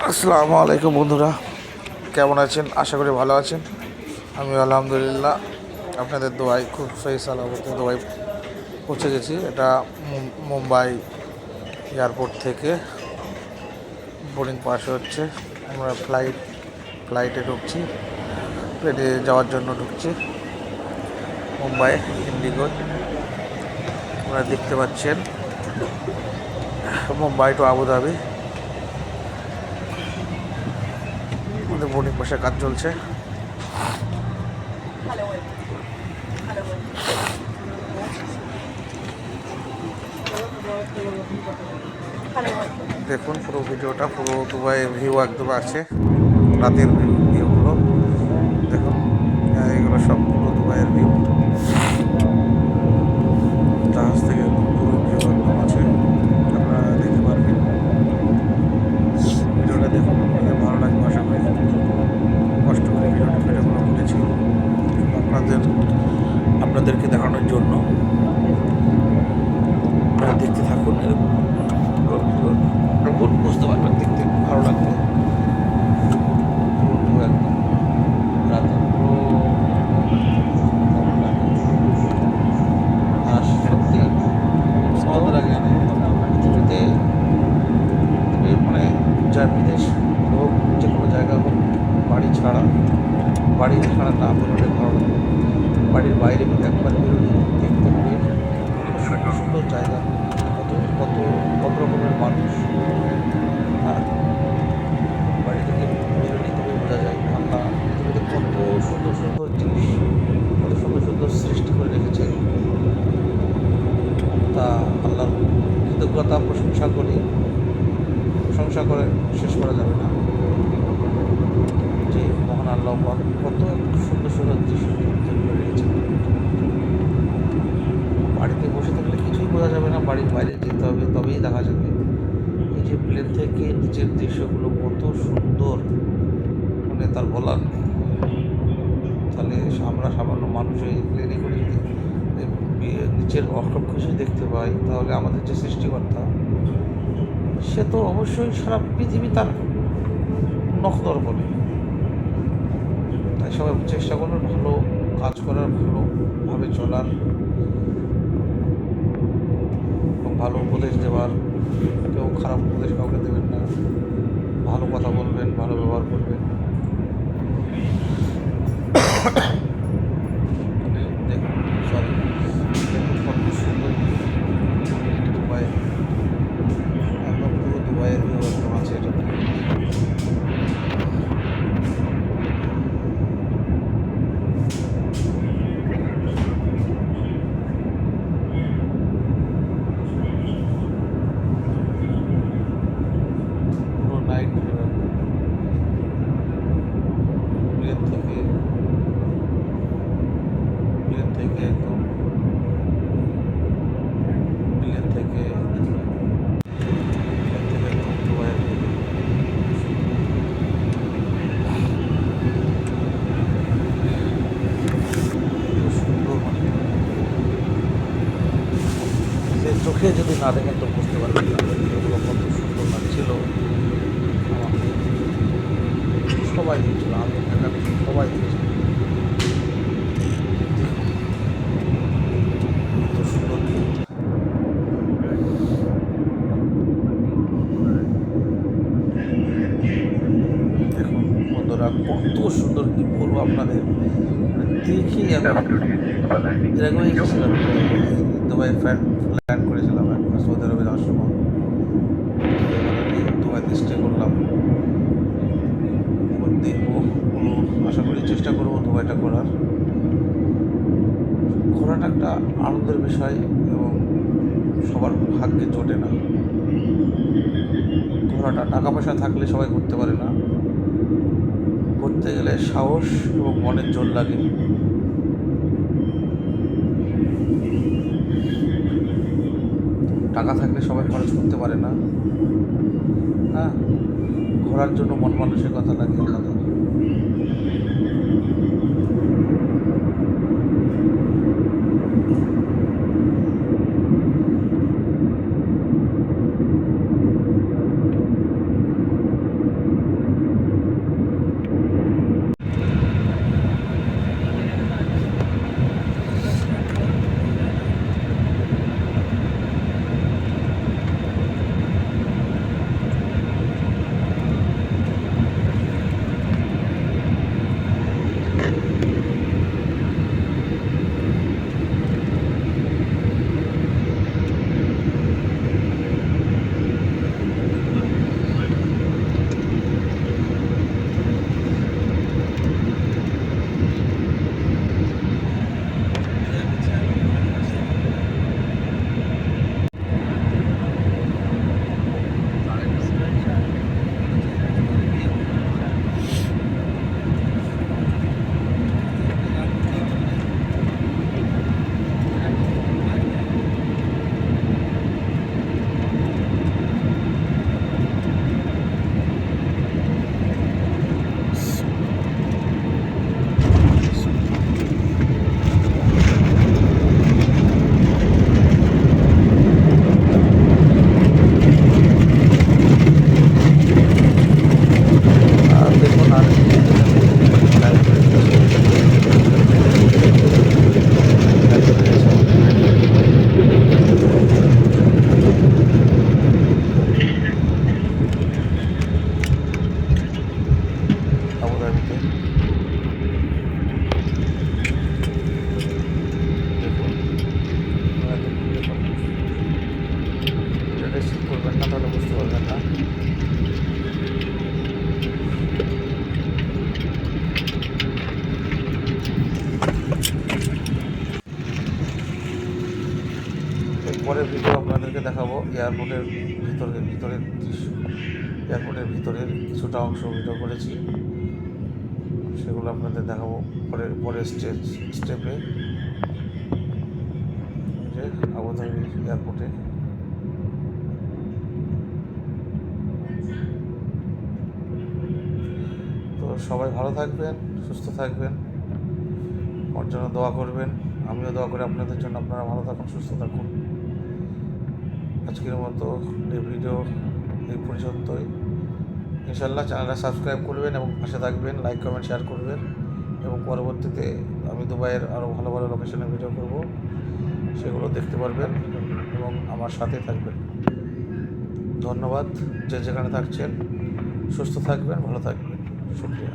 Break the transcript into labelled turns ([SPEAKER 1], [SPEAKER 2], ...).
[SPEAKER 1] আসসালামু আলাইকুম বন্ধুরা, কেমন আছেন? আশা করি ভালো আছেন। আমি আলহামদুলিল্লাহ আপনাদের দোয়ায় খুব সহি সালামতে দোয়ায় পৌঁছে গেছি। এটা মুম্বাই এয়ারপোর্ট থেকে বোর্ডিং পাস হচ্ছে। আমরা ফ্লাইটে ঢুকছি, প্লেনে যাওয়ার জন্য ঢুকছি মুম্বাই ইন্ডিগো। আপনারা দেখতে পাচ্ছেন মুম্বাই টু আবুধাবি আমাদের বোর্ডিং পাসের কাজ চলছে। দেখুন পুরো ভিডিওটা, পুরো দুবাইয়ের ভিউ একদম আছে, রাতের ভিউগুলো দেখুন। এগুলো সব পুরো দুবাইয়ের ভিউ, জাহাজ থেকে পুরো ভিউ একদম আছে, আপনারা দেখতে পারবেন। ভিডিওটা দেখুন, আপনাদের ভালো লাগবে আশা করি। কষ্ট করে ভিডিওগুলো করেছি আপনাদেরকে দেখানোর জন্য। আপনারা দেখতে থাকুন, বুঝতে পারবেন, দেখতে ভালো লাগবে। বিদেশ হোক, যে কোনো জায়গা হোক, বাড়ি ছাড়া না বেরোলে ভালো লাগে। বাড়ির বাইরে একবার বেরোলে দেখতে হবে সুন্দর সুন্দর জায়গা, কত কত কত রকমের মানুষ। আর বাড়ি থেকে বেরোলেই তবে বোঝা যায় আল্লাহ পৃথিবীতে কত সুন্দর সুন্দর জিনিস, কত সুন্দর সুন্দর সৃষ্টি করে রেখেছে। তা আল্লাহর কৃতজ্ঞতা প্রশংসা করে শেষ করা যাবে না। যে মহান আল্লাহ কত সুন্দর সুন্দর দৃশ্য তৈরি করে রেখেছে। বাড়িতে বসে থাকলে কিছুই বোঝা যাবে না, বাড়ির বাইরে যেতে হবে, তবেই দেখা যাবে। এই যে প্লেন থেকে নিচের দৃশ্যগুলো কত সুন্দর, মানে তার বলার নেই। তাহলে আমরা সামান্য মানুষ এই প্লেনে করে যদি নিচের অসব কিছু দেখতে পাই, তাহলে আমাদের যে সৃষ্টিকর্তা, সে তো অবশ্যই সারা পৃথিবী তার নখদর বলে। তাই সবাই চেষ্টা করুন ভালো কাজ করার, ভালোভাবে চলার, ভালো উপদেশ দেওয়ার। কেউ খারাপ উপদেশ কাউকে দেবেন না, ভালো কথা বলবেন, ভালো ব্যবহার করবেন। দেখুন কত সুন্দর দুবাই, একদম পুরো দুবাইয়ের ভিউ একদম আছে এটাতে। পুরো নাইট প্লেন থেকে দুবাইয়ের সুন্দর, যে চোখে যদি না দেখেন তো বুঝতে পারবেন না এগুলো কত সুন্দর লাগছিল। সবাই দিয়েছিল, আমি একা থেকে সবাই দিয়েছিল। কত সুন্দর দেখুন বন্ধুরা, কত সুন্দর, কি বলবো আপনাদের, দেখি আমি এর আগে এসেছিলাম দুবাই ল্যান্ড করেছিলাম একবার সৌদি আরবে যাওয়ার সময়। দুবাইতে স্টে করলাম, এবার দেখবো, আশা করি চেষ্টা করবো দুবাইটা ঘোরাটা একটা আনন্দের বিষয়, এবং সবার ভাগ্যে জোটে না ঘোরাটা। টাকা পয়সা থাকলে সবাই ঘুরতে পারে না, ঘুরতে গেলে সাহস এবং মনের জোর লাগে। টাকা থাকলে সবাই খরচ করতে পারে না। হ্যাঁ, ঘোরার জন্য মন মানসিকতা লাগে আলাদা। এয়ারপোর্টের ভিতরের দৃশ্য, এয়ারপোর্টের ভিতরের কিছুটা অংশ ভিডিও করেছি, সেগুলো আপনাদের দেখাবো পরের স্টেপে। যে আবুধাবি এয়ারপোর্টে তো সবাই ভালো থাকবেন, সুস্থ থাকবেন, আমার জন্য দোয়া করবেন, আমিও দোয়া করি আপনাদের জন্য। আপনারা ভালো থাকুন, সুস্থ থাকুন। আজকের মতো এই ভিডিও এই পর্যন্তই। ইনশাল্লাহ চ্যানেলটা সাবস্ক্রাইব করবেন এবং পাশে থাকবেন, লাইক কমেন্ট শেয়ার করবেন, এবং পরবর্তীতে আমি দুবাইয়ের আরও ভালো ভালো লোকেশনে ভিডিও করব, সেগুলো দেখতে পারবেন এবং আমার সাথে থাকবেন। ধন্যবাদ। যে যেখানে থাকছেন সুস্থ থাকবেন, ভালো থাকবেন। শুকরিয়া।